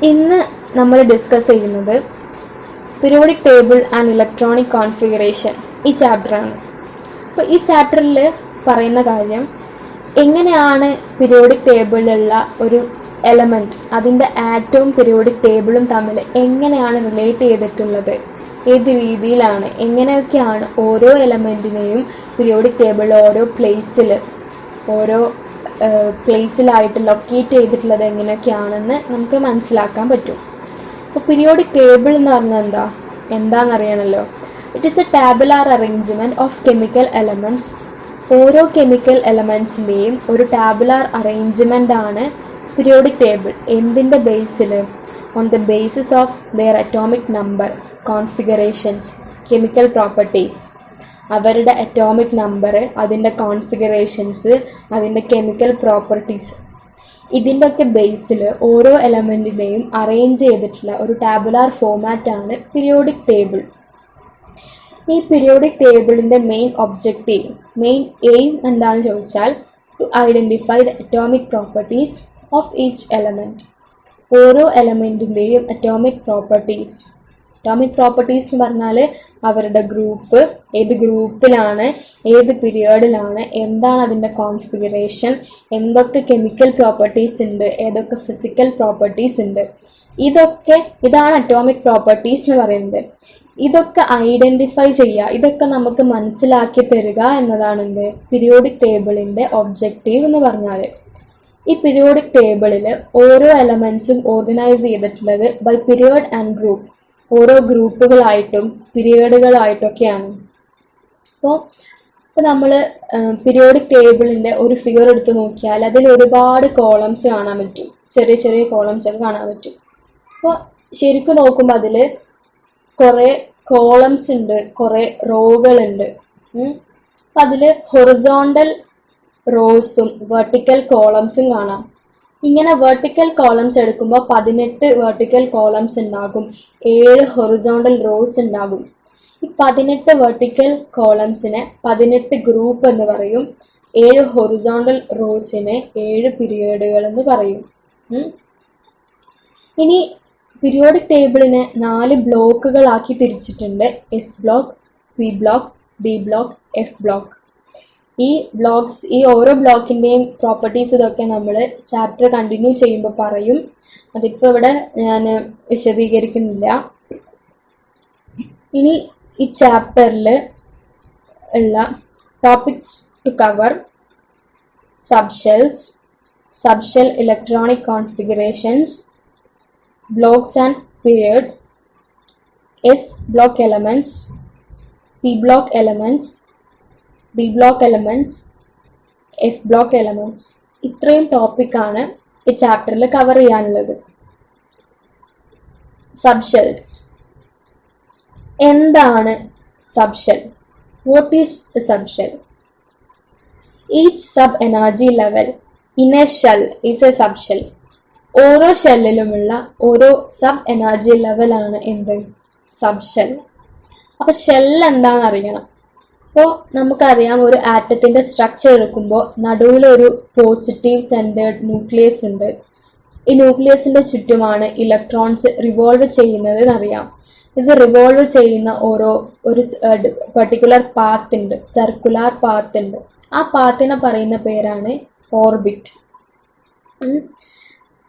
ഇന്ന് നമ്മൾ ഡിസ്കസ് ചെയ്യുന്നത് periodic table and electronic configuration ഈ ചാപ്റ്ററാണ്. അപ്പോൾ ഈ ചാപ്റ്ററിൽ പറയുന്ന കാര്യം എങ്ങനെയാണ് പീരിയോഡിക് ടേബിളിലുള്ള ഒരു എലമെൻറ്റ് അതിൻ്റെ ആറ്റവും പീരിയോഡിക് ടേബിളും തമ്മിൽ എങ്ങനെയാണ് റിലേറ്റ് ചെയ്തിട്ടുള്ളത്, ഏത് രീതിയിലാണ്, എങ്ങനെയൊക്കെയാണ് ഓരോ എലമെൻറ്റിനെയും പീരിയോഡിക് ടേബിളിൽ ഓരോ പ്ലേസിലായിട്ട് ലൊക്കേറ്റ് ചെയ്തിട്ടുള്ളത് എങ്ങനെയൊക്കെയാണെന്ന് നമുക്ക് മനസ്സിലാക്കാൻ പറ്റും. അപ്പോൾ പീരിയോഡിക് ടേബിൾ എന്ന് പറഞ്ഞാൽ എന്താണെന്നറിയണമല്ലോ. It is a tabular arrangement of chemical elements. ഓരോ കെമിക്കൽ എലമെൻറ്റ്സിൻ്റെയും ഒരു ടാബുലാർ അറേഞ്ച്മെൻ്റ് ആണ് പീരിയോഡിക് ടേബിൾ. എന്തിൻ്റെ ബേസിൽ? On the basis of their atomic number, configurations, chemical properties. അവരുടെ അറ്റോമിക് നമ്പർ, അതിൻ്റെ കോൺഫിഗറേഷൻസ്, അതിൻ്റെ കെമിക്കൽ പ്രോപ്പർട്ടീസ്, ഇതിൻ്റെയൊക്കെ ബേസിൽ ഓരോ എലമെൻറ്റിനെയും അറേഞ്ച് ചെയ്തിട്ടുള്ള ഒരു ടാബുലാർ ഫോമാറ്റാണ് പീരിയോഡിക് ടേബിൾ. ഈ പീരിയോഡിക് ടേബിളിൻ്റെ മെയിൻ എയിം എന്താണെന്ന് ചോദിച്ചാൽ to identify the atomic properties of each element. ഓരോ എലമെൻറ്റിൻ്റെയും അറ്റോമിക് പ്രോപ്പർട്ടീസ് എന്ന് പറഞ്ഞാൽ അവരുടെ ഗ്രൂപ്പ്, ഏത് ഗ്രൂപ്പിലാണ്, ഏത് പീരിയഡിലാണ്, എന്താണ് അതിൻ്റെ കോൺഫിഗറേഷൻ, എന്തൊക്കെ കെമിക്കൽ പ്രോപ്പർട്ടീസ് ഉണ്ട്, ഏതൊക്കെ ഫിസിക്കൽ പ്രോപ്പർട്ടീസ് ഉണ്ട്, ഇതാണ് അറ്റോമിക് പ്രോപ്പർട്ടീസ് എന്ന് പറയുന്നത്. ഇതൊക്കെ ഐഡൻറ്റിഫൈ ചെയ്യുക, ഇതൊക്കെ നമുക്ക് മനസ്സിലാക്കി തരിക എന്നതാണ് പീരിയോഡിക് ടേബിളിൻ്റെ ഒബ്ജക്റ്റീവ് എന്ന് പറഞ്ഞാൽ. ഈ പീരിയോഡിക് ടേബിളിൽ ഓരോ എലമെൻറ്റ്സും ഓർഗനൈസ് ചെയ്തിട്ടുള്ളത് ബൈ പീരിയഡ് ആൻഡ് ഗ്രൂപ്പ്, ഓരോ ഗ്രൂപ്പുകളായിട്ടും പീരിയഡുകളായിട്ടൊക്കെയാണ്. അപ്പോൾ നമ്മൾ പീരിയോഡിക് ടേബിളിൻ്റെ ഒരു ഫിഗർ എടുത്ത് നോക്കിയാൽ അതിൽ ഒരുപാട് കോളംസ് കാണാൻ പറ്റും, ചെറിയ ചെറിയ കോളംസ് ഒക്കെ കാണാൻ പറ്റും. അപ്പോൾ ശരിക്കും നോക്കുമ്പോൾ അതിൽ കുറേ കോളംസ് ഉണ്ട്, കുറേ റോകളുണ്ട്. അപ്പം അതിൽ ഹൊറിസോണ്ടൽ റോസും വെർട്ടിക്കൽ കോളംസും കാണാം. ഇങ്ങനെ വെർട്ടിക്കൽ കോളംസ് എടുക്കുമ്പോൾ 18 വെർട്ടിക്കൽ കോളംസ് ഉണ്ടാകും, 7 ഹൊറിസോണ്ടൽ റോസ് ഉണ്ടാകും. ഈ 18 വെർട്ടിക്കൽ കോളംസിനെ 18 ഗ്രൂപ്പ് എന്ന് പറയും, 7 ഹൊറിസോണ്ടൽ റോസിനെ 7 പീരിയഡുകൾ എന്ന് പറയും. ഇനി പീരിയോഡിക് ടേബിളിനെ 4 ബ്ലോക്കുകളാക്കി തിരിച്ചിട്ടുണ്ട്. S block, P block, D block, F block. ഈ ഓരോ ബ്ലോക്കിൻ്റെയും പ്രോപ്പർട്ടീസ് ഇതൊക്കെ നമ്മൾ ചാപ്റ്റർ കണ്ടിന്യൂ ചെയ്യുമ്പോൾ പറയും. അതിപ്പോൾ ഇവിടെ ഞാൻ വിശദീകരിക്കുന്നില്ല. ഇനി ഈ ചാപ്റ്ററിൽ ഉള്ള topics to cover: subshell electronic configurations, blocks and periods, S block elements, P block elements, D block elements, F block elements. ഇത്രയും ടോപ്പിക്കാണ് ഈ ചാപ്റ്ററിൽ കവർ ചെയ്യാനുള്ളത്. സബ്ഷെൽസ്. എന്താണ് subshell? What is A subshell? Each sub energy level in a shell is A subshell. ഓരോ ഷെല്ലിലുമുള്ള ഓരോ sub energy ലെവലാണ് subshell. അപ്പോൾ ഷെല്ല് എന്താണെന്ന് അറിയണം. അപ്പോൾ നമുക്കറിയാം, ഒരു ആറ്റത്തിൻ്റെ സ്ട്രക്ചർ എടുക്കുമ്പോൾ നടുവിലൊരു പോസിറ്റീവ് സെൻറ്റേർഡ് ന്യൂക്ലിയസ് ഉണ്ട്. ഈ ന്യൂക്ലിയസിൻ്റെ ചുറ്റുമാണ് ഇലക്ട്രോൺസ് റിവോൾവ് ചെയ്യുന്നത് എന്നറിയാം. ഇത് റിവോൾവ് ചെയ്യുന്ന ഒരു പർട്ടിക്കുലർ പാത്ത് ഉണ്ട്, സർക്കുലാർ പാത്ത് ഉണ്ട്. ആ പാത്തിനെ പറയുന്ന പേരാണ് ഓർബിറ്റ്.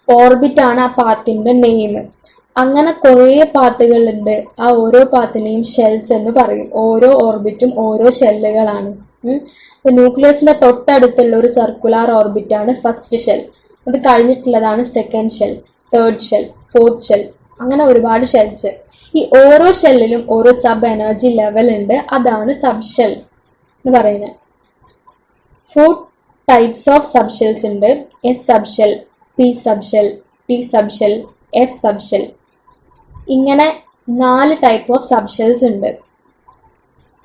ഓർബിറ്റാണ് ആ പാത്തിൻ്റെ നെയിം. അങ്ങനെ കുറേ പാത്തുകളുണ്ട്. ആ ഓരോ പാത്തിനെയും ഷെൽസ് എന്ന് പറയും. ഓരോ ഓർബിറ്റും ഓരോ ഷെല്ലുകളാണ്. അപ്പോൾ ന്യൂക്ലിയസിൻ്റെ തൊട്ടടുത്തുള്ള ഒരു സർക്കുലാർ ഓർബിറ്റാണ് ഫസ്റ്റ് ഷെൽ. അത് കഴിഞ്ഞിട്ടുള്ളതാണ് second shell, third shell, fourth shell, അങ്ങനെ ഒരുപാട് ഷെൽസ്. ഈ ഓരോ ഷെല്ലിലും ഓരോ സബ് എനർജി ലെവൽ ഉണ്ട്. അതാണ് സബ്ഷെൽ എന്ന് പറയുന്നത്. 4 ടൈപ്സ് ഓഫ് സബ്ഷെൽസ് ഉണ്ട്. S subshell, P subshell, T subshell, F subshell. ഇങ്ങനെ 4 ടൈപ്പ് ഓഫ് സബ്ഷെൽസ് ഉണ്ട്.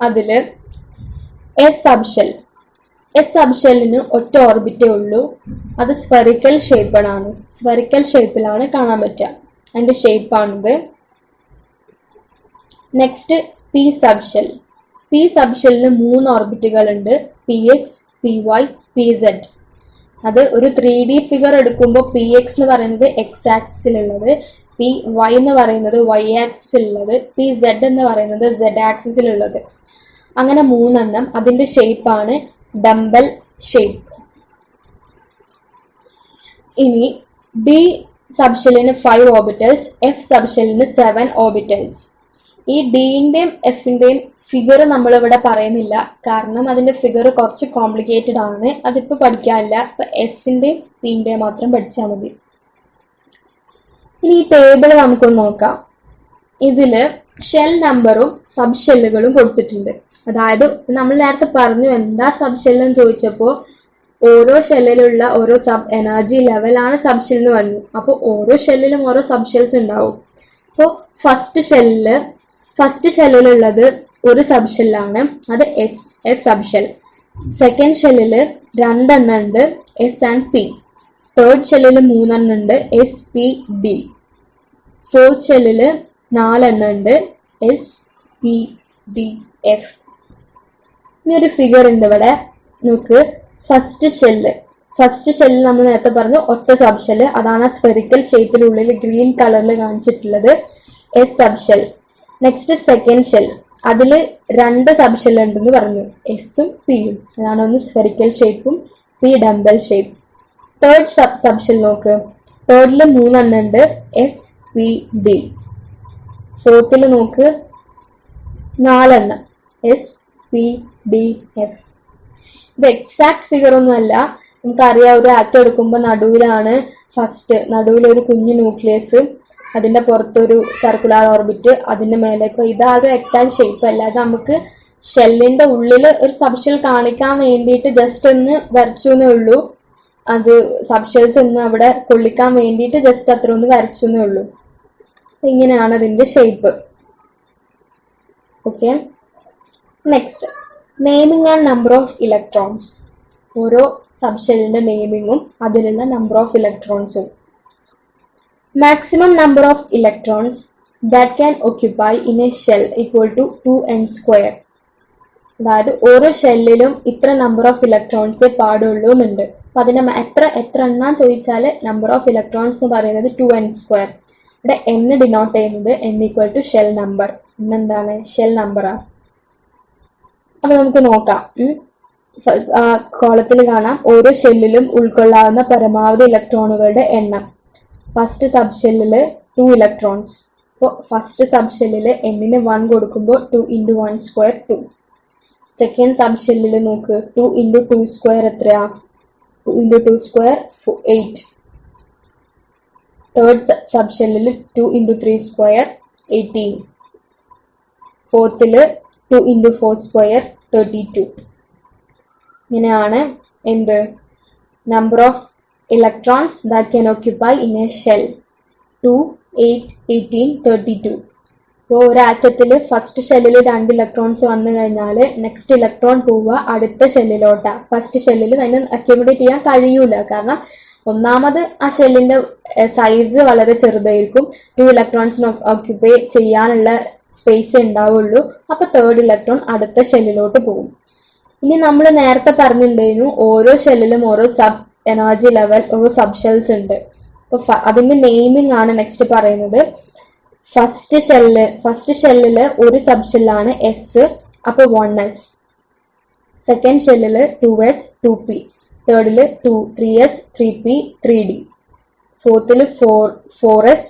അതിൽ എസ് സബ്ഷെല്ലിന് ഒറ്റ ഓർബിറ്റേ ഉള്ളൂ. അത് സ്ഫെറിക്കൽ ഷേപ്പിലാണ് കാണാൻ പറ്റുക. അതിൻ്റെ ഷേപ്പാണിത്. നെക്സ്റ്റ് പി സബ്ഷെല്ലിന് 3 ഓർബിറ്റുകളുണ്ട്: P X, P Y, P Z. അത് ഒരു 3D ഫിഗർ എടുക്കുമ്പോൾ പി എക്സ് എന്ന് പറയുന്നത് എക്സ് ആക്സിസിലുള്ളത്, പി വൈ എന്ന് പറയുന്നത് വൈ ആക്സിസിലുള്ളത്, പി സെഡ് എന്ന് പറയുന്നത് സെഡ് ആക്സിസിലുള്ളത്. അങ്ങനെ 3 എണ്ണം. അതിന്റെ ഷേപ്പാണ് ഡംബൽ ഷേപ്പ്. ഇനി ഡി സബ്ഷെല്ലിന് 5 ഓർബിറ്റൽസ്, എഫ് സബ്ഷെല്ലിന് 7 ഓർബിറ്റൽസ്. ഈ ഡിന്റെയും എഫിന്റെയും ഫിഗർ നമ്മളിവിടെ പറയുന്നില്ല, കാരണം അതിന്റെ ഫിഗർ കുറച്ച് കോംപ്ലിക്കേറ്റഡ് ആണ്. അതിപ്പോൾ പഠിക്കാനില്ല. ഇപ്പൊ എസിന്റെയും പിന്റെയും മാത്രം പഠിച്ചാൽ മതി. ഇനി ഈ ടേബിൾ നമുക്കൊന്ന് നോക്കാം. ഇതില് ഷെൽ നമ്പറും സബ് ഷെല്ലുകളും കൊടുത്തിട്ടുണ്ട്. അതായത് നമ്മൾ നേരത്തെ പറഞ്ഞു എന്താ സബ് ഷെല്ലെന്ന് ചോദിച്ചപ്പോൾ ഓരോ ഷെല്ലിലുള്ള ഓരോ സബ് എനർജി ലെവലാണ് സബ് ഷെൽ എന്ന് പറഞ്ഞു. അപ്പോൾ ഓരോ ഷെല്ലിലും ഓരോ സബ് ഷെൽസ് ഉണ്ടാവും. അപ്പോൾ ഫസ്റ്റ് ഷെല്ലിലുള്ളത് ഒരു സബ് ഷെല്ലാണ്, അത് എസ് സബ് ഷെൽ. സെക്കൻഡ് ഷെല്ലില് 2 എണ്ണം ഉണ്ട്, എസ് ആൻഡ് പി. തേർഡ് ഷെല്ലില് 3 എണ്ണം ഉണ്ട്, എസ് പി ഡി. ഫോർത്ത് ഷെല്ലില് 4 എണ്ണം ഉണ്ട്, എസ് പി ഡി എഫ്. ഇനി ഒരു ഫിഗർ ഉണ്ട് ഇവിടെ നോക്ക്. ഫസ്റ്റ് ഷെല്ല് നമ്മൾ നേരത്തെ പറഞ്ഞു ഒറ്റ സബ് ഷെല്ല്, അതാണ് സ്ഫെറിക്കൽ ഷേപ്പിനുള്ളിൽ ഗ്രീൻ കളറിൽ കാണിച്ചിട്ടുള്ളത്, S sub shell. Next second shell, അതിൽ 2 സബ് ഷെൽ ഉണ്ടെന്ന് പറഞ്ഞു, എസും പിയും. അതാണ് ഒന്ന് സ്ഫെറിക്കൽ ഷേപ്പും P dumbbell shape. Third sub shell നോക്ക്. തേർഡിൽ 3 എണ്ണം ഉണ്ട്, എസ് പി ഡി. ഫോർത്തിൽ നോക്ക് 4 എണ്ണം, എസ് പി ഡി എഫ്. ഇത് എക്സാക്ട് ഫിഗർ ഒന്നും അല്ല. നമുക്കറിയാം ഒരു ആറ്റം എടുക്കുമ്പോൾ നടുവിലൊരു കുഞ്ഞു ന്യൂക്ലിയസ്, അതിന്റെ പുറത്തൊരു സർക്കുലർ ഓർബിറ്റ്, അതിന്റെ മേലെ. ഇപ്പൊ ഇതാ ഒരു എക്സാക്ട് ഷേപ്പ് അല്ല. അത് നമുക്ക് ഷെല്ലിന്റെ ഉള്ളിൽ ഒരു സബ്ഷെൽ കാണിക്കാൻ വേണ്ടിയിട്ട് ജസ്റ്റ് ഒന്ന് വരച്ചു എന്നേ ഉള്ളൂ. അത് സബ്ഷെൽസ് ഒന്ന് അവിടെ കൊള്ളിക്കാൻ വേണ്ടിയിട്ട് ജസ്റ്റ് അത്ര ഒന്ന് വരച്ചു എന്നേ ഉള്ളൂ. ഇങ്ങനെയാണ് അതിന്റെ shape. Okay, next naming and number of electrons. ഓരോ സബ്ഷെല്ലിന്റെ നെയിമിങ്ങും അതിലുള്ള നമ്പർ ഓഫ് ഇലക്ട്രോൺസും. Maximum number of electrons that can occupy in a shell equal to 2n². അതായത് ഓരോ ഷെല്ലിലും ഇത്ര നമ്പർ ഓഫ് ഇലക്ട്രോൺസേ പാടുള്ളൂ എന്നുണ്ട്. അപ്പൊ അതിന്റെ എത്ര എണ്ണം ചോദിച്ചാൽ നമ്പർ ഓഫ് ഇലക്ട്രോൺസ് എന്ന് പറയുന്നത് 2n². ഇവിടെ n ഡിനോട്ട് ചെയ്യുന്നത് n equal to shell number. എന്താണ് ഷെൽ നമ്പറാണ്. അപ്പൊ നമുക്ക് നോക്കാം. കോളത്തിൽ കാണാം ഓരോ ഷെല്ലിലും ഉൾക്കൊള്ളാവുന്ന പരമാവധി ഇലക്ട്രോണുകളുടെ എണ്ണം. ഫസ്റ്റ് സബ് ഷെല്ലില് 2 ഇലക്ട്രോൺസ്. അപ്പോൾ ഫസ്റ്റ് സബ് ഷെല്ലില് n-ന് 1 കൊടുക്കുമ്പോൾ 2 × 1² 2. സെക്കൻഡ് സബ് ഷെല്ലില് നോക്ക് 2 × 2² എത്രയാ? 2 × 2² 8. തേർഡ് സബ് ഷെല്ലില് 2 × 3² 18. ഫോർത്തില് 2 × 4² 32. ഇങ്ങനെയാണ് എന്ത് number of electrons that can occupy in a shell. 2, 8, 18, 32. ഇപ്പോൾ ഒരു ആറ്റത്തിൽ ഫസ്റ്റ് ഷെല്ലിൽ 2 ഇലക്ട്രോൺസ് വന്നു കഴിഞ്ഞാൽ നെക്സ്റ്റ് ഇലക്ട്രോൺ പോവുക അടുത്ത ഷെല്ലിലോട്ടാണ്. ഫസ്റ്റ് ഷെല്ലിൽ അതിന് അക്യുമുലേറ്റ് ചെയ്യാൻ കഴിയൂല, കാരണം ഒന്നാമത് ആ ഷെല്ലിന്റെ സൈസ് വളരെ ചെറുതായിരിക്കും. 2 ഇലക്ട്രോൺസിന് ഓക്യുപ്പൈ ചെയ്യാനുള്ള സ്പേസ് ഉണ്ടാവുള്ളൂ. അപ്പൊ തേർഡ് ഇലക്ട്രോൺ അടുത്ത ഷെല്ലിലോട്ട് പോകും. ഇനി നമ്മൾ നേരത്തെ പറഞ്ഞിട്ടുണ്ടായിരുന്നു ഓരോ ഷെല്ലിലും ഓരോ സബ് എനർജി ലെവൽ, ഓരോ സബ് ഷെൽസ് ഉണ്ട്. അപ്പൊ അതിന്റെ നെയിമിംഗ് ആണ് നെക്സ്റ്റ് പറയുന്നത്. ഫസ്റ്റ് ഷെല്ലില് ഒരു സബ് ഷെല്ലാണ് എസ്, അപ്പൊ 1s. സെക്കൻഡ് ഷെല്ലില് 2s 2p. തേർഡില് 3s 3p 3d. ഫോർത്തില് 4s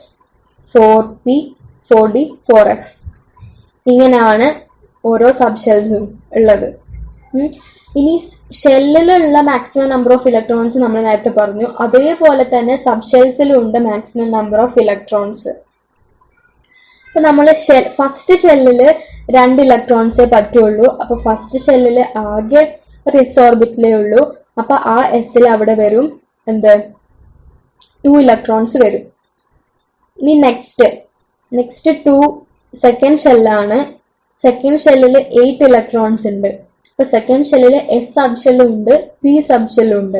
4p 4d 4f. ഇങ്ങനെയാണ് ഓരോ സബ് ഷെൽസും ഉള്ളത്. ഇനി ഷെല്ലിലുള്ള മാക്സിമം നമ്പർ ഓഫ് ഇലക്ട്രോൺസ് നമ്മൾ നേരത്തെ പറഞ്ഞു, അതേപോലെ തന്നെ സബ് ഷെൽസിലും ഉണ്ട് മാക്സിമം നമ്പർ ഓഫ് ഇലക്ട്രോൺസ്. അപ്പൊ നമ്മൾ ഫസ്റ്റ് ഷെല്ലില് 2 ഇലക്ട്രോൺസേ പറ്റുള്ളൂ. അപ്പൊ ഫസ്റ്റ് ഷെല്ലില് ആകെ ഒരു s ഓർബിറ്റിലേ ഉള്ളൂ. അപ്പൊ ആ എസ്സിൽ അവിടെ വരും എന്ത് 2 ഇലക്ട്രോൺസ് വരും. ഇനി നെക്സ്റ്റ് 2 സെക്കൻഡ് ഷെല്ലാണ്. സെക്കൻഡ് ഷെല്ലില് 8 ഇലക്ട്രോൺസ് ഉണ്ട്. അപ്പൊ സെക്കൻഡ് ഷെല്ലില് എസ് സബ് ഷെല്ലും ഉണ്ട്, പി സബ് ഷെല്ലും ഉണ്ട്.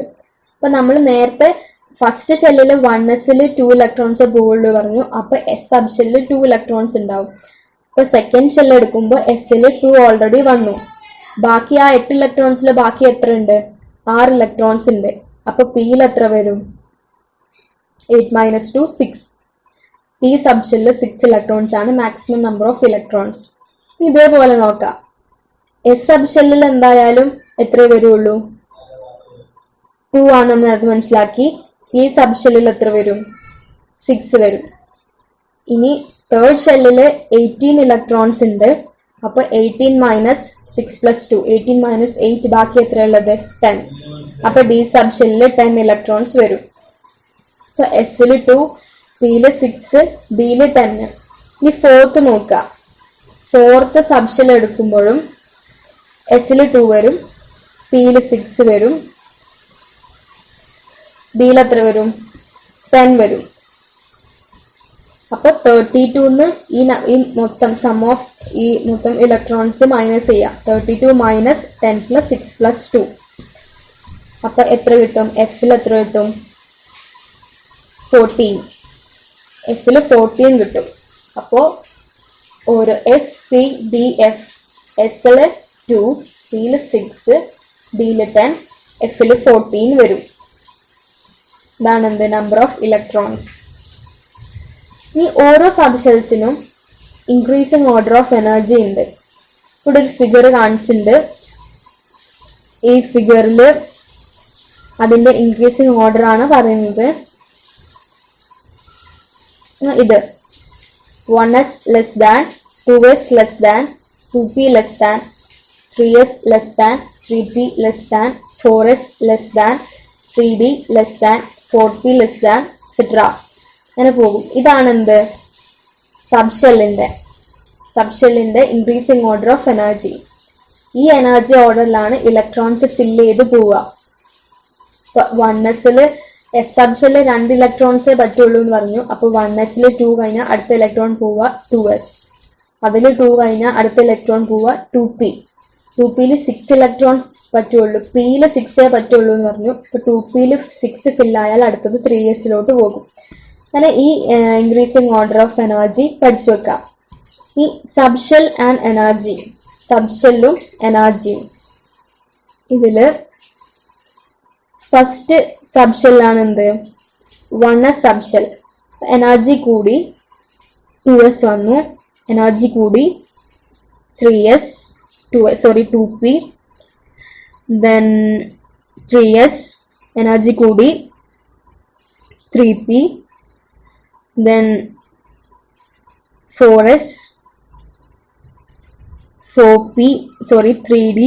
അപ്പൊ നമ്മൾ നേരത്തെ ഫസ്റ്റ് ഷെല്ലില് 1s-ല് 2 ഇലക്ട്രോൺസ് പോവുള്ളൂ പറഞ്ഞു. അപ്പൊ എസ് സബ് ഷെല്ലിൽ 2 ഇലക്ട്രോൺസ് ഉണ്ടാവും. അപ്പൊ സെക്കൻഡ് ഷെല്ല് എടുക്കുമ്പോൾ എസ്സില് 2 ഓൾറെഡി വന്നു. ബാക്കി ആ 8 ഇലക്ട്രോൺസിൽ ബാക്കി എത്ര ഉണ്ട്? 6 ഇലക്ട്രോൺസ് ഉണ്ട്. അപ്പോൾ പിയിൽ എത്ര വരും? 8 - 2 6. പി സബ്ഷെല്ലിൽ 6 ഇലക്ട്രോൺസ് ആണ് മാക്സിമം നമ്പർ ഓഫ് ഇലക്ട്രോൺസ്. ഇതേപോലെ നോക്കാം. എസ് സബ്ഷെല്ലിൽ എന്തായാലും എത്ര വരുള്ളൂ? 2 ആണെന്ന് അത് മനസ്സിലാക്കി. ഈ സബ്ഷെല്ലിൽ എത്ര വരും? 6 വരും. ഇനി തേർഡ് ഷെല്ലിൽ 18 ഇലക്ട്രോൺസ് ഉണ്ട്. അപ്പോൾ 18 - 6 + 2 18 - 8 ബാക്കി എത്രയുള്ളത്? 10. അപ്പോൾ ഡി സബ്ഷെല്ലിൽ 10 ഇലക്ട്രോൺസ് വരും. അപ്പോൾ എസിൽ 2, പിയിൽ 6, ഡിയിൽ 10. ഇനി ഫോർത്ത് നോക്കുക. ഫോർത്ത് സബ്ഷെൽ എടുക്കുമ്പോഴും എസിൽ 2 വരും, പിയിൽ 6 വരും, ഡിയിൽ എത്ര വരും? 10 വരും. അപ്പോൾ 32ന്ന് ഈ മൊത്തം സം ഓഫ് ഈ മൊത്തം ഇലക്ട്രോൺസ് മൈനസ് ചെയ്യാം. 32 - 10 + 6 + 2. അപ്പോൾ എത്ര കിട്ടും? എഫിൽ എത്ര കിട്ടും? 14. എഫിൽ 14 കിട്ടും. അപ്പോൾ ഒരു എസ് പി ഡി എഫ്. എസിൽ 2, പിയിൽ 6, ഡിയിൽ 10, എഫിൽ 14 വരും. ഇതാണ് എന്ത്? Number of electrons. ഇനി ഓരോ സബ്ഷെൽസിനും ഇൻക്രീസിങ് ഓർഡർ ഓഫ് എനർജി ഉണ്ട്. ഇവിടെ ഒരു ഫിഗർ കാണിച്ചിട്ടുണ്ട്. ഈ ഫിഗറിൽ അതിന്റെ ഇൻക്രീസിങ് ഓർഡർ ആണ് പറയുന്നത്. ഇത് 1s less than, 2s less than, 2p less than, 3s less than, 3p less than, 4s less than, 3d less than, 4p less than, etc. അങ്ങനെ പോകും. ഇതാണ് എന്ത്? സബ്ഷെല്ലിന്റെ ഇൻക്രീസിങ് ഓർഡർ ഓഫ് എനർജി. ഈ energy ഓർഡറിലാണ് electrons fill ചെയ്ത് പോവുക. 1s S സബ്ഷെല്ലിൽ 2 ഇലക്ട്രോൺസേ പറ്റുള്ളൂ എന്ന് പറഞ്ഞു. അപ്പോൾ 1s 2 കഴിഞ്ഞാൽ അടുത്ത ഇലക്ട്രോൺ പോവുക 2s. അതിൽ 2 കഴിഞ്ഞാൽ അടുത്ത ഇലക്ട്രോൺ പോവുക 2p. 2pയിൽ 6 ഇലക്ട്രോൺ പറ്റുള്ളൂ, പിയിൽ 6 പറ്റുള്ളൂ എന്ന് പറഞ്ഞു. അപ്പോൾ 2pയിൽ 6 ഫില്ലായാൽ അടുത്തത് 3sലോട്ട് പോകും. അങ്ങനെ ഈ ഇൻക്രീസിങ് ഓർഡർ ഓഫ് എനർജി പഠിച്ചു വെക്കാം. ഈ സബ്ഷെൽ ആൻഡ് എനർജി, സബ്ഷെല്ലും എനർജിയും. ഇതില് ഫസ്റ്റ് സബ്ഷെല്ലാണ് എന്ത്? 1s subshell. എനർജി കൂടി 2s വന്നു, എനർജി കൂടി 2p, then 3s, എനർജി കൂടി 3p, then 4s, 3d,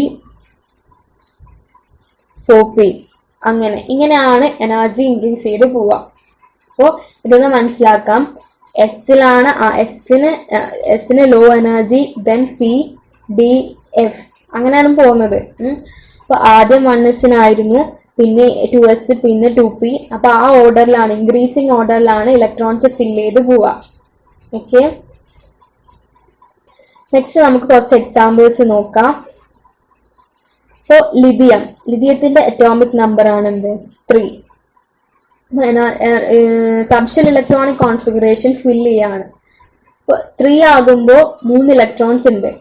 4p. ഇങ്ങനെയാണ് എനർജി ഇൻക്രീസ് ചെയ്ത് പോവുക. അപ്പോൾ ഇതൊന്ന് മനസ്സിലാക്കാം. എസിന് low energy, then P, D, F, അങ്ങനെയാണ് പോകുന്നത്. അപ്പൊ ആദ്യം 1s പിന്നെ 2s, പിന്നെ 2p. അപ്പൊ ആ ഓർഡറിലാണ്, ഇൻക്രീസിങ് ഓർഡറിലാണ് ഇലക്ട്രോൺസ് ഫില്ല് ചെയ്ത് പോവുക. ഓക്കെ, നെക്സ്റ്റ് നമുക്ക് കുറച്ച് എക്സാമ്പിൾസ് നോക്കാം. ഇപ്പോൾ ലിഥിയത്തിന്റെ അറ്റോമിക് നമ്പർ ആണ് എന്ത്? 3. സബ്ഷെൽ ഇലക്ട്രോണിക് കോൺഫിഗറേഷൻ ഫില്ല് ചെയ്യാണ്. ഇപ്പോൾ 3 ആകുമ്പോൾ 3 ഇലക്ട്രോൺസ് ഉണ്ട്.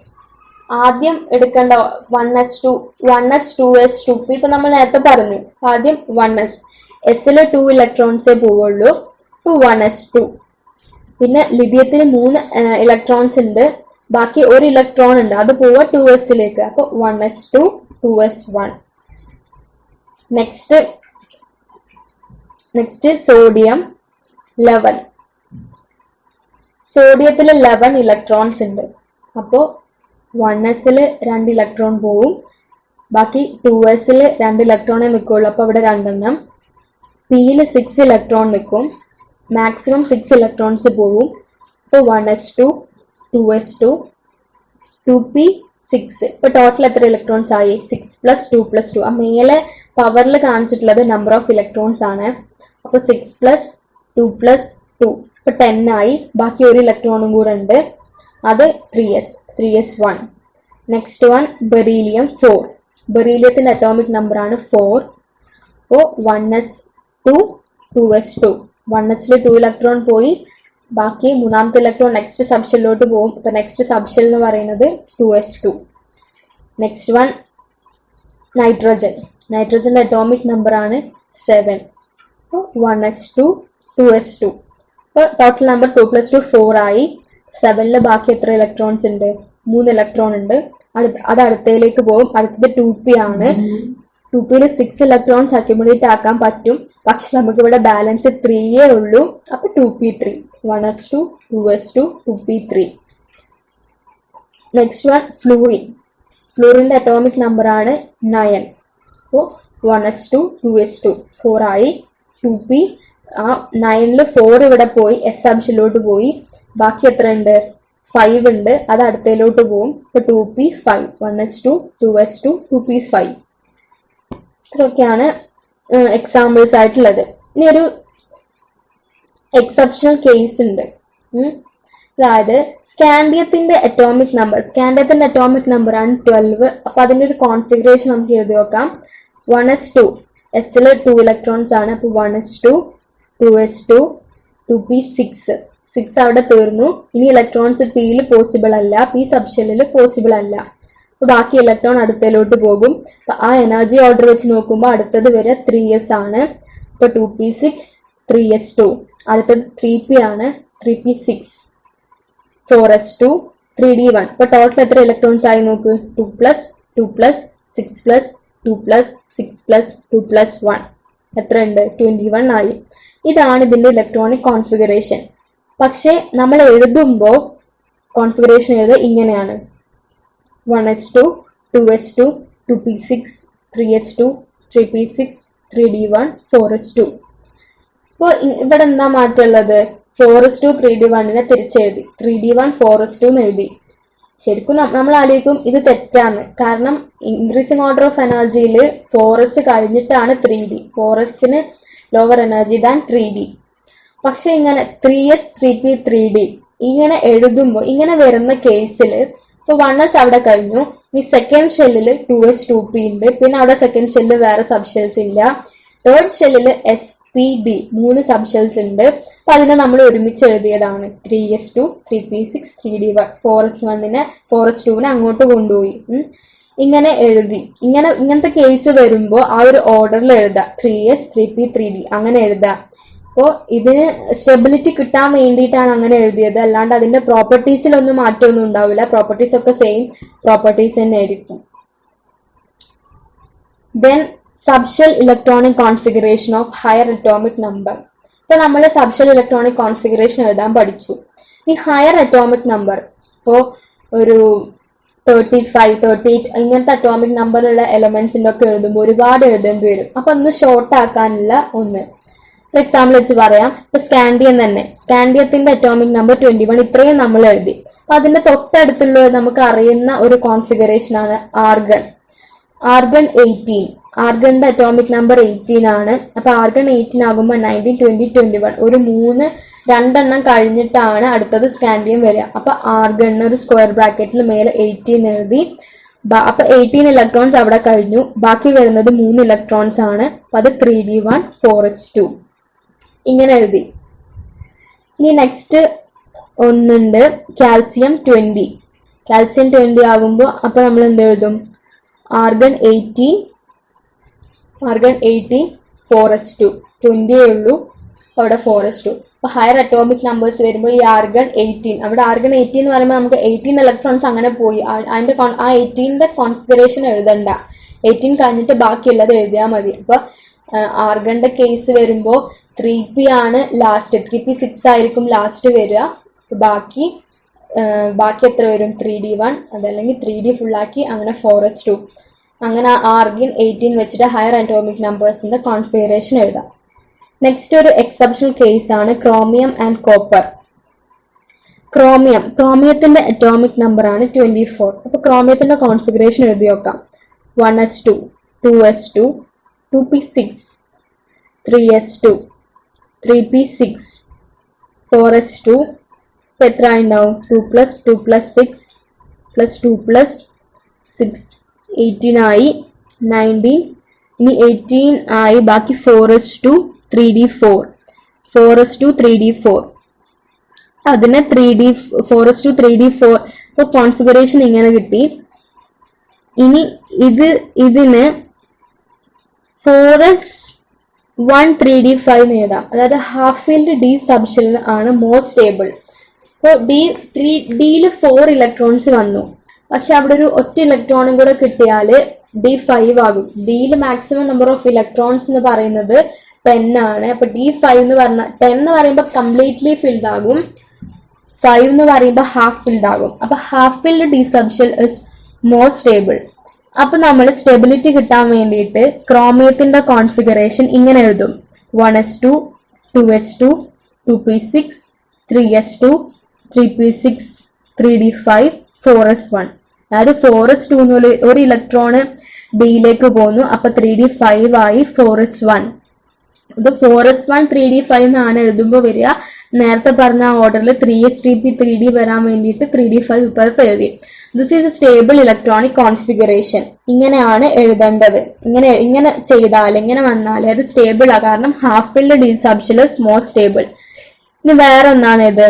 ആദ്യം എടുക്കേണ്ട 1s, 2s, 2p. ഇപ്പൊ നമ്മൾ നേരത്തെ പറഞ്ഞു. ആദ്യം 1s, എസിൽ 2 ഇലക്ട്രോൺസേ പോവുള്ളൂ. 1s2. പിന്നെ ലിഥിയത്തിന് 3 ഇലക്ട്രോൺസ് ഉണ്ട്, ബാക്കി 1 ഇലക്ട്രോൺ ഉണ്ട്, അത് പോവുക 2sലേക്ക്. അപ്പോൾ 1s2, 2s1. Next sodium 11. സോഡിയത്തിൽ 11 electrons ഉണ്ട്. അപ്പോൾ 1s 2 ഇലക്ട്രോൺ പോവും, ബാക്കി 2s 2 ഇലക്ട്രോണേ നിൽക്കുള്ളൂ. അപ്പോൾ അവിടെ 2 എണ്ണം. പിയിൽ 6 ഇലക്ട്രോൺ നിൽക്കും, മാക്സിമം 6 ഇലക്ട്രോൺസ് പോവും. അപ്പോൾ 1s2, 2s2, 2p, 6. ഇപ്പൊ ടോട്ടൽ എത്ര ഇലക്ട്രോൺസ് ആയി? 6 + 2 + 2. ആ മേലെ പവറിൽ കാണിച്ചിട്ടുള്ളത് നമ്പർ ഓഫ് ഇലക്ട്രോൺസ് ആണ്. അപ്പൊ 6 + 2 + 2 ഇപ്പൊ 10 ആയി. ബാക്കി 1 ഇലക്ട്രോണും കൂടെ ഉണ്ട്, അത് 3s1. Next one beryllium 4. ബെറീലിയത്തിന്റെ അറ്റോമിക് നമ്പർ ആണ് 4. അപ്പോൾ 1s2, 2s2. 1s 2 ഇലക്ട്രോൺ പോയി, ബാക്കി മൂന്നാമത്തെ ഇലക്ട്രോൺ നെക്സ്റ്റ് സബ്ഷെല്ലിലോട്ട് പോകും. ഇപ്പൊ നെക്സ്റ്റ് സബ്ഷെൽ എന്ന് പറയുന്നത് 2s2. Next one nitrogen. നൈട്രജന്റെ അറ്റോമിക് നമ്പർ ആണ് 7. 1s2 2s2. അപ്പോൾ ടോട്ടൽ നമ്പർ 2 + 2 4 ആയി. 7ൽ ബാക്കി എത്ര ഇലക്ട്രോൺസ് ഉണ്ട്? 3 ഇലക്ട്രോൺ ഉണ്ട്. അത് അടുത്തയിലേക്ക് പോകും. അടുത്തത് 2p ആണ്. 2pയിൽ 6 ഇലക്ട്രോൺസ് അക്യുമുലേറ്റ് ആക്കാൻ പറ്റും. പക്ഷെ നമുക്ക് ഇവിടെ ബാലൻസ് 3 ഉള്ളൂ. അപ്പൊ 2p3. 1s2 2s2 2p3. Next one fluorine. ഫ്ലൂറിന്റെ അറ്റോമിക് നമ്പർ ആണ് 9. അപ്പോൾ 1s2 2s2 4 ആയി. 2p ആ 9ൽ 4 ഇവിടെ പോയി, എസ് സബ്ഷനിലോട്ട് പോയി. ബാക്കി എത്ര ഉണ്ട്? 5 ഉണ്ട്. അത് അടുത്തയിലോട്ട് പോകും. ഇപ്പൊ 2p5. 1s2 2s2 2p5. ഇത്രയൊക്കെയാണ് എക്സാമ്പിൾസ് ആയിട്ടുള്ളത്. ഇനി ഒരു എക്സെപ്ഷണൽ കേസ് ഉണ്ട്. അതായത് സ്കാൻഡിയത്തിന്റെ അറ്റോമിക് നമ്പർ ആണ് 12. അപ്പൊ അതിന്റെ ഒരു കോൺഫിഗറേഷൻ നമുക്ക് എഴുതി നോക്കാം. 1s2 എസിൽ 2 ഇലക്ട്രോൺസ് ആണ്. അപ്പൊ 1s2 2s2 2p6. 6 അവിടെ തീർന്നു. ഇനി ഇലക്ട്രോൺസ് പിയിൽ പോസിബിൾ അല്ല, പി സബ്ഷെല്ലിൽ പോസിബിൾ അല്ല. അപ്പൊ ബാക്കി ഇലക്ട്രോൺ അടുത്തയിലോട്ട് പോകും. അപ്പൊ ആ എനർജി ഓർഡർ വെച്ച് നോക്കുമ്പോൾ അടുത്തത് വരെ 3s ആണ്. അപ്പൊ 2p6 3s2. അടുത്തത് 3p ആണ്. 3p6 4s2 3d1. ഇപ്പൊ ടോട്ടൽ എത്ര ഇലക്ട്രോൺസ് ആയി നോക്ക്? 2 + 2 + 6 + 2 + 6 + 2 + 1. എത്ര ഉണ്ട്? 21 ആയി. ഇതാണ് ഇതിന്റെ ഇലക്ട്രോണിക് കോൺഫിഗറേഷൻ. പക്ഷെ നമ്മൾ എഴുതുമ്പോൾ കോൺഫിഗറേഷൻ എഴുതുക ഇങ്ങനെയാണ്: 1s2 2s2 2p6 3s2 3p6 3d1 4s2. അപ്പോൾ ഇവിടെ എന്താ മാറ്റമുള്ളത്? 4s2 3d1 തിരിച്ചെഴുതി, 3d1 4s2 എന്ന് എഴുതി. ശരിക്കും നമ്മൾ ആലോചിക്കും ഇത് തെറ്റാണ്. കാരണം ഇൻക്രീസിങ് ഓർഡർ ഓഫ് എനർജിയിൽ 4s കഴിഞ്ഞിട്ടാണ് 3d. 4sന് ലോവർ എനർജി ദാൻ 3d. പക്ഷെ ഇങ്ങനെ 3s 3p 3d ഇങ്ങനെ എഴുതുമ്പോൾ ഇങ്ങനെ വരുന്ന കേസിൽ ഇപ്പൊ 1s അവിടെ കഴിഞ്ഞു. ഈ സെക്കൻഡ് ഷെല്ലിൽ 2s 2p ഉണ്ട്. പിന്നെ അവിടെ സെക്കൻഡ് ഷെല്ലിൽ വേറെ സബ്ഷെൽസ് ഇല്ല. തേർഡ് ഷെല്ലിൽ spd 3 സബ്ഷെൽസ് ഉണ്ട്. അപ്പൊ അതിനെ നമ്മൾ ഒരുമിച്ച് എഴുതിയതാണ്. 3s2 3p6 3d1. 4s1നെ 4s2നെ അങ്ങോട്ട് കൊണ്ടുപോയി. ഇങ്ങനെ എഴുതി. ഇങ്ങനത്തെ കേസ് വരുമ്പോൾ ആ ഒരു ഓർഡറിൽ എഴുതാം. 3s 3p 3d അങ്ങനെ എഴുതാം. അപ്പോൾ ഇതിന് സ്റ്റെബിലിറ്റി കിട്ടാൻ വേണ്ടിയിട്ടാണ് അങ്ങനെ എഴുതിയത്. അല്ലാണ്ട് അതിന്റെ പ്രോപ്പർട്ടീസിലൊന്നും മാറ്റമൊന്നും ഉണ്ടാവില്ല. പ്രോപ്പർട്ടീസ് ഒക്കെ സെയിം പ്രോപ്പർട്ടീസ് തന്നെ ആയിരിക്കും. Then subshell electronic configuration of higher atomic number. ഇപ്പൊ നമ്മൾ സബ്ഷെൽ ഇലക്ട്രോണിക് കോൺഫിഗറേഷൻ എഴുതാൻ പഠിച്ചു. ഈ ഹയർ അറ്റോമിക് നമ്പർ ഇപ്പോൾ ഒരു 35 38 ഇങ്ങനത്തെ അറ്റോമിക് നമ്പറുള്ള എലമെന്റ്സിന്റെ ഒക്കെ എഴുതുമ്പോൾ ഒരുപാട് എഴുതേണ്ടി വരും. അപ്പൊ ഒന്ന് ഷോർട്ട് ആക്കാനുള്ള ഒന്ന് ഫോർ എക്സാമ്പിൾ വെച്ച് പറയാം. ഇപ്പൊ സ്കാൻഡിയം തന്നെ, സ്കാൻഡിയത്തിന്റെ അറ്റോമിക് നമ്പർ 21. ഇത്രയും നമ്മൾ എഴുതി. അപ്പൊ അതിന്റെ തൊട്ടടുത്തുള്ള നമുക്ക് അറിയുന്ന ഒരു കോൺഫിഗറേഷൻ ആണ് ആർഗൺ. ആർഗൺ 18. ആർഗണിന്റെ അറ്റോമിക് നമ്പർ 18 ആണ്. അപ്പൊ ആർഗൺ 18 ആകുമ്പോൾ 19 20 21 ഒരു 2 കഴിഞ്ഞിട്ടാണ് അടുത്തത് സ്കാൻഡിയം വരിക. അപ്പൊ ആർഗണിന് ഒരു സ്ക്വയർ ബ്രാക്കറ്റിൽ മേലെ 18 എഴുതി. അപ്പൊ 18 ഇലക്ട്രോൺസ് അവിടെ കഴിഞ്ഞു. ബാക്കി വരുന്നത് 3 ഇലക്ട്രോൺസ് ആണ്. അപ്പൊ അത് 3d1 4s2 ഇങ്ങനെ എഴുതി. ഇനി നെക്സ്റ്റ് ഒന്നുണ്ട് കാൽസ്യം 20. കാൽസ്യം 20 ആകുമ്പോൾ അപ്പൊ നമ്മൾ എന്ത് എഴുതും? ആർഗൺ 18 4s2 20 ഉള്ളൂ. അവിടെ 4s2. അപ്പൊ ഹയർ അറ്റോമിക് നമ്പേഴ്സ് വരുമ്പോൾ ഈ ആർഗൺ 18 അവിടെ ആർഗൺ 18 എന്ന് പറയുമ്പോൾ നമുക്ക് 18 ഇലക്ട്രോൺസ് അങ്ങനെ പോയി. അതിന്റെ ആ 18ന്റെ കോൺഫിഗറേഷൻ എഴുതണ്ട. 18 കഴിഞ്ഞിട്ട് ബാക്കിയുള്ളത് എഴുതിയാൽ മതി. അപ്പൊ ആർഗണിന്റെ കേസ് വരുമ്പോൾ 3p ആണ് ലാസ്റ്റ്. 3p6 ആയിരിക്കും ലാസ്റ്റ് വരിക. ബാക്കി എത്ര വരും? 3d1 അതല്ലെങ്കിൽ 3d ഫുള്ളാക്കി അങ്ങനെ 4s2 അങ്ങനെ ആർഗൺ 18 വെച്ചിട്ട് ഹയർ അറ്റോമിക് നമ്പേഴ്സിന്റെ കോൺഫിഗറേഷൻ എഴുതാം. നെക്സ്റ്റ് ഒരു എക്സെപ്ഷണൽ കേസ് ആണ് ക്രോമിയം ആൻഡ് കോപ്പർ. ക്രോമിയത്തിന്റെ അറ്റോമിക് നമ്പർ ആണ് 24. അപ്പൊ ക്രോമിയത്തിന്റെ കോൺഫിഗറേഷൻ എഴുതി നോക്കാം. 1s2 2s2 2p6 3s2 3p6 4s2. ഇപ്പൊ എത്ര ഉണ്ടാവും? 2 + 2 + 6 + 2 + 6 18 ആയി. 19 ഇനി 18 ആയി. ബാക്കി 4s2 3d4 4s2 3d4 അതിനെ 4s2 3d4. ഇപ്പൊ കോൺഫിഗറേഷൻ ഇങ്ങനെ കിട്ടി. ഇനി ഇതിന് 4s1 3d5 എന്ന് എഴുതാം. അതായത് ഹാഫ് ഫീൽഡ് ഡി സബ്ഷെൽ ആണ് മോർ സ്റ്റേബിൾ. അപ്പോൾ ഡിയിൽ 4 ഇലക്ട്രോൺസ് വന്നു, പക്ഷെ അവിടെ ഒരു ഒറ്റ ഇലക്ട്രോണും കൂടെ കിട്ടിയാൽ D5 ആകും. ഡിയിൽ മാക്സിമം നമ്പർ ഓഫ് ഇലക്ട്രോൺസ് എന്ന് പറയുന്നത് 10 ആണ്. അപ്പൊ D5 എന്ന് പറഞ്ഞാൽ 10 എന്ന് പറയുമ്പോൾ കംപ്ലീറ്റ്ലി ഫിൽഡ് ആകും, 5 എന്ന് പറയുമ്പോൾ ഹാഫ് ഫിൽഡ് ആകും. അപ്പൊ half filled D subshell is more stable. അപ്പൊ നമ്മൾ സ്റ്റെബിലിറ്റി കിട്ടാൻ വേണ്ടിയിട്ട് ക്രോമിയത്തിന്റെ കോൺഫിഗറേഷൻ ഇങ്ങനെ എഴുതും: 1s2 2s2 2p6 3s2 3p6 3d5 4s1. അതായത് 4s2 ഒരു ഇലക്ട്രോണ് ഡിയിലേക്ക് പോകുന്നു, അപ്പൊ 3d5 ആയി 4s1. ഇത് 4s1 3d5 എന്നാണ് എഴുതുമ്പോൾ വരിക. നേരത്തെ പറഞ്ഞ ഓർഡറിൽ 3s3p 3d വരാൻ വേണ്ടിയിട്ട് 3d5 ഇപ്പുറത്ത് എഴുതി. This is A stable electronic configuration. ഇങ്ങനെയാണ് എഴുതേണ്ടത്. ഇങ്ങനെ ചെയ്താൽ, ഇങ്ങനെ വന്നാൽ അത് സ്റ്റേബിൾ ആ, കാരണം half filled D subshell is more stable. ഇനി വേറെ ഒന്നാണ് ഇത്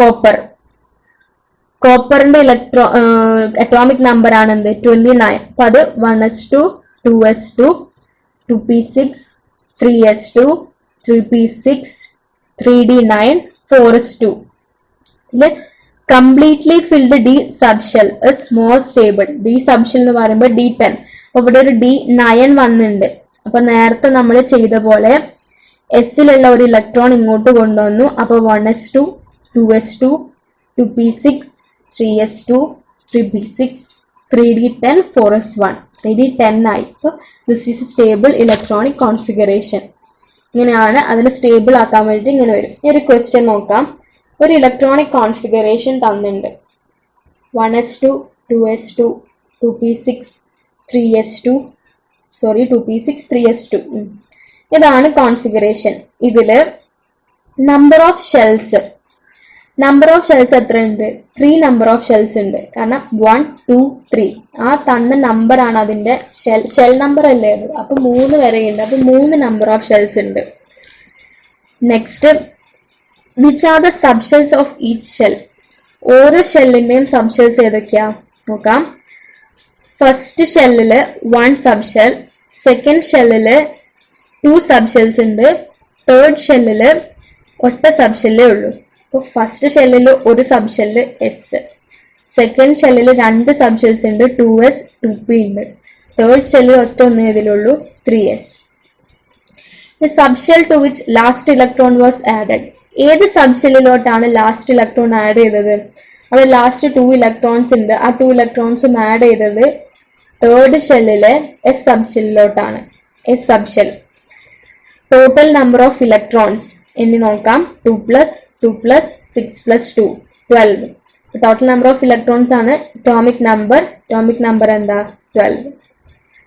കോപ്പർ. കോപ്പറിന്റെ അറ്റോമിക് നമ്പർ ആണ് എന്ത്? 29. അപ്പൊ അത് 1s2 2s2 2p6 3s2 3p6 3d9 4s2. ഇതില് completely filled D subshell is more stable. D subshell എന്ന് പറയുമ്പോൾ D10. അപ്പൊ ഇവിടെ ഒരു D9 വന്നിട്ടുണ്ട്. അപ്പൊ നേരത്തെ നമ്മൾ ചെയ്ത പോലെ എസിലുള്ള ഒരു ഇലക്ട്രോൺ ഇങ്ങോട്ട് കൊണ്ടുവന്നു. അപ്പൊ 1s2 2s2 2p6 3s2 3p6 3d10 4s1 3d10 ആയി. അപ്പോൾ this is stable electronic configuration. ഇങ്ങനെയാണ് അതിനെ സ്റ്റേബിൾ ആക്കാൻ വേണ്ടി ഇങ്ങനെ വരും. ഈ ഒരു ക്വസ്റ്റ്യൻ നോക്കാം. ഒരു ഇലക്ട്രോണിക് കോൺഫിഗറേഷൻ തന്നിട്ടുണ്ട്: 1s2 2s2 2p6 3s2 2p6 3s2. ഇതാണ് കോൺഫിഗറേഷൻ. ഇതില് നമ്പർ ഓഫ് ഷെൽസ് എത്ര ഉണ്ട്? 3 നമ്പർ ഓഫ് ഷെൽസ് ഉണ്ട്. കാരണം 1 2 3 ആ തന്ന നമ്പർ ആണ് അതിന്റെ ഷെൽ നമ്പർ അല്ലേ അത്. അപ്പൊ 3 വരെയുണ്ട്. അപ്പൊ 3 നമ്പർ ഓഫ് ഷെൽസ് ഉണ്ട്. Next, which are the subshells of each shell? ഓരോ ഷെല്ലിന്റെയും സബ്ഷെൽസ് ഏതൊക്കെയാ നോക്കാം. ഫസ്റ്റ് ഷെല്ലില് 1 സബ്ഷെൽ, സെക്കൻഡ് ഷെല്ലില് 2 സബ്ഷെൽസ് ഉണ്ട്, തേർഡ് ഷെല്ലില് ഒറ്റ സബ്ഷെല്ലേ ഉള്ളൂ. അപ്പോൾ ഫസ്റ്റ് ഷെല്ലിൽ ഒരു സബ്ഷെല്ല് എസ്, സെക്കൻഡ് ഷെല്ലിൽ 2 സബ്ഷെൽസ് ഉണ്ട്, 2s 2p ഉണ്ട്, തേർഡ് ഷെല്ലിൽ ഒറ്റ ഒന്നേ ഇതിലുള്ളൂ, 3s. Subshell to which last electron was added. ഏത് സബ്ഷെല്ലിലോട്ടാണ് ലാസ്റ്റ് ഇലക്ട്രോൺ ആഡ് ചെയ്തത്? അവിടെ ലാസ്റ്റ് 2 ഇലക്ട്രോൺസ് ഉണ്ട്. ആ 2 ഇലക്ട്രോൺസും ആഡ് ചെയ്തത് തേർഡ് ഷെല്ലിലെ എസ് സബ്ഷെല്ലിലോട്ടാണ്. S subshell. Total number of electrons എണ്ണി നോക്കാം. 2 + 6 + 2 12. ടോട്ടൽ നമ്പർ ഓഫ് ഇലക്ട്രോൺസ് ആണ് അറ്റോമിക് നമ്പർ എന്താ? 12.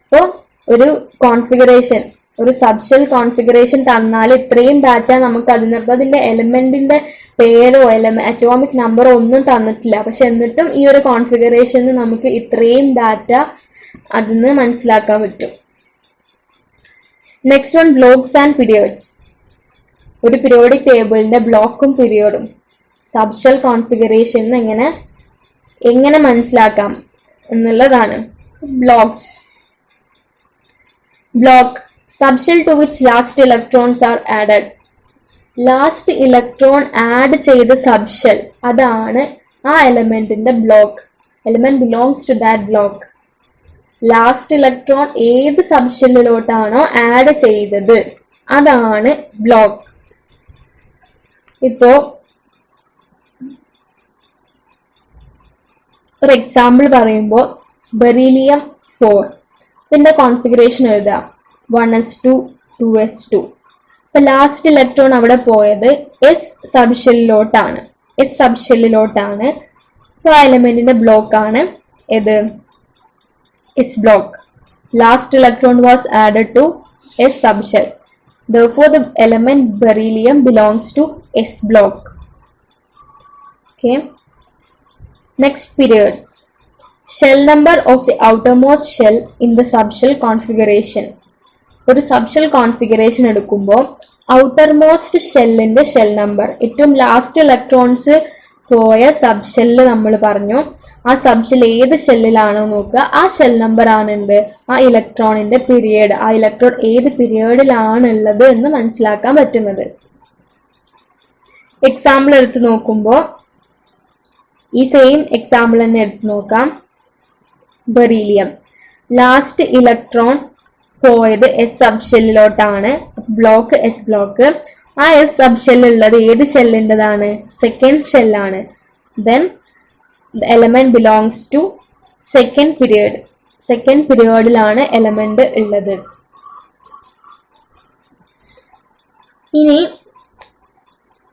അപ്പോൾ ഒരു കോൺഫിഗറേഷൻ, ഒരു സബ്ഷെൽ കോൺഫിഗറേഷൻ തന്നാൽ ഇത്രയും ഡാറ്റ നമുക്ക് അതിന്റെ എലിമെന്റിന്റെ പേരോ അറ്റോമിക് നമ്പറോ ഒന്നും തന്നിട്ടില്ല. പക്ഷെ എന്നിട്ടും ഈ ഒരു കോൺഫിഗറേഷന് നമുക്ക് ഇത്രയും ഡാറ്റ അതിന് മനസ്സിലാക്കാൻ പറ്റും. Next one, blocks and periods. ഒരു പീരിയോഡിക് ടേബിളിന്റെ ബ്ലോക്കും പീരിയഡും സബ്ഷെൽ കോൺഫിഗറേഷൻ എങ്ങനെ മനസ്സിലാക്കാം എന്നുള്ളതാണ്. Block subshell to which last electrons are added. Last electron add ചെയ്ത സബ്ഷെൽ, അതാണ് ആ എലമെന്റിന്റെ block. Element belongs to that block. Last electron ഏത് സബ്ഷെല്ലിലോട്ടാണോ ആഡ് ചെയ്തത് അതാണ് ബ്ലോക്ക്. ഇപ്പോ ഒരു എക്സാമ്പിൾ പറയുമ്പോൾ ബെറീലിയം 4 ഇതിന്റെ കോൺഫിഗറേഷൻ എഴുതാം. 1s2 2s2. അപ്പൊ ലാസ്റ്റ് ഇലക്ട്രോൺ അവിടെ പോയത് എസ് സബ്ഷെല്ലിലോട്ടാണ്. അപ്പോൾ ആ എലമെന്റിന്റെ ബ്ലോക്ക് ആണ് ഏത്? S block. Last electron was added to S subshell. Therefore, the element beryllium belongs to S block. Okay. Next, periods. Shell number of the outermost shell in the subshell configuration. ഒരു subshell configuration എടുക്കുമ്പോൾ outermost ഷെല്ലിന്റെ shell number, ഏറ്റവും last electrons പോയ sub shell നമ്മൾ പറഞ്ഞു. ആ sub shell ഏത് ഷെല്ലിലാണോ നോക്കുക, ആ ഷെൽ നമ്പർ ആണ് എന്ത്, ആ ഇലക്ട്രോണിന്റെ പീരിയഡ്, ആ ഇലക്ട്രോൺ ഏത് പീരിയഡിലാണുള്ളത് എന്ന് മനസ്സിലാക്കാൻ പറ്റുന്നത്. എക്സാമ്പിൾ എടുത്ത് നോക്കുമ്പോൾ ഈ സെയിം എക്സാമ്പിൾ തന്നെ എടുത്ത് നോക്കാം. ബെറീലിയം ലാസ്റ്റ് ഇലക്ട്രോൺ പോയത് എസ് സബ് ഷെല്ലിലോട്ടാണ്, ബ്ലോക്ക് എസ് ബ്ലോക്ക്. ആ എസ് സബ് ഷെല്ലുള്ളത് ഏത് ഷെല്ലിൻ്റെതാണ്, സെക്കൻഡ് ഷെല്ലാണ്. Then the element belongs to second period. Second പീരിയഡിലാണ് എലമെന്റ് ഉള്ളത്. ഇനി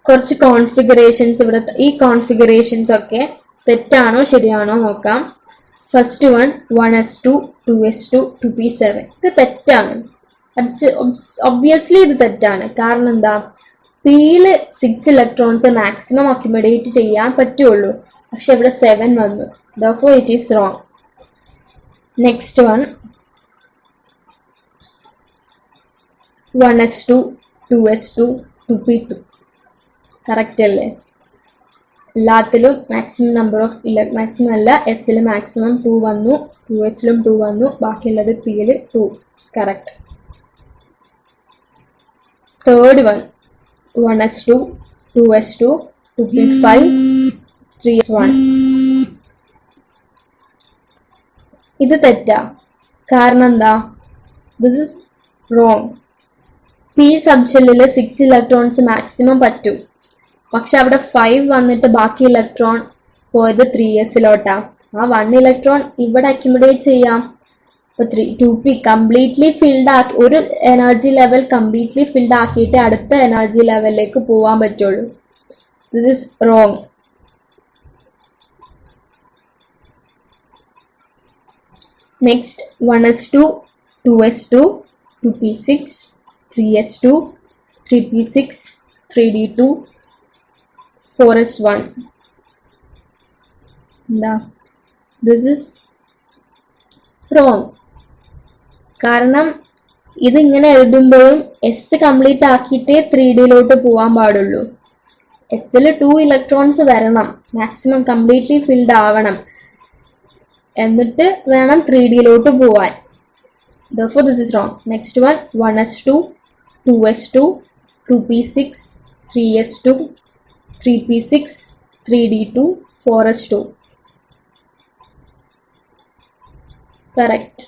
കുറച്ച് കോൺഫിഗറേഷൻസ് ഇവിടെ, ഈ കോൺഫിഗറേഷൻസ് ഒക്കെ തെറ്റാണോ ശരിയാണോ നോക്കാം. First one 1s2 2s2 2p7. ഇത് തെറ്റാണ്. ഒബ്വിയസ്ലി ഇത് തെറ്റാണ്. കാരണം എന്താ, പിയില് 6 ഇലക്ട്രോൺസ് മാക്സിമം അക്യുമുലേറ്റ് ചെയ്യാൻ പറ്റുള്ളൂ, പക്ഷെ ഇവിടെ 7 വന്നു. therefore it is wrong. Next one 1s2 2s2 2p2. Correct അല്ലേ? എല്ലാത്തിലും മാക്സിമം നമ്പർ ഓഫ് മാക്സിമം അല്ല, എസ്സിൽ മാക്സിമം 2 വന്നു, 2s-ലും 2 വന്നു, ബാക്കിയുള്ളത് പിയിൽ 2. Correct. Third one 1s2 2s2 2p5 3s1. ഇത് തെറ്റാ. കാരണം എന്താ, this is wrong. P sub ഷെല്ലിൽ 6 ഇലക്ട്രോൺസ് മാക്സിമം പറ്റും, പക്ഷെ അവിടെ 5 വന്നിട്ട് ബാക്കി ഇലക്ട്രോൺ പോയത് 3sലോട്ടാ. ആ 1 ഇലക്ട്രോൺ ഇവിടെ അക്യുമുലേറ്റ് ചെയ്യാം. ഇപ്പൊ 2p കംപ്ലീറ്റ്ലി ഫിൽഡ് ആക്കി, ഒരു എനർജി ലെവൽ കംപ്ലീറ്റ്ലി ഫിൽഡ് ആക്കിയിട്ട് അടുത്ത എനർജി ലെവലിലേക്ക് പോവാൻ പറ്റുള്ളൂ. This is wrong. Next 1s2 2s2 2p6 3s2 3p6 3d2 4s1. എന്താ, ദിസ് ഇസ് റോങ്. കാരണം ഇതിങ്ങനെ എഴുതുമ്പോഴും എസ് കംപ്ലീറ്റ് ആക്കിയിട്ടേ 3Dയിലോട്ട് പോകാൻ പാടുള്ളൂ. എസ്സിൽ 2 ഇലക്ട്രോൺസ് വരണം, മാക്സിമം കംപ്ലീറ്റ്ലി ഫിൽഡ് ആവണം, എന്നിട്ട് വേണം 3Dയിലോട്ട് പോവാൻ. therefore this is wrong. next one 1s2 2s2 2p6 3s2 3p6 3d2 4s2. correct.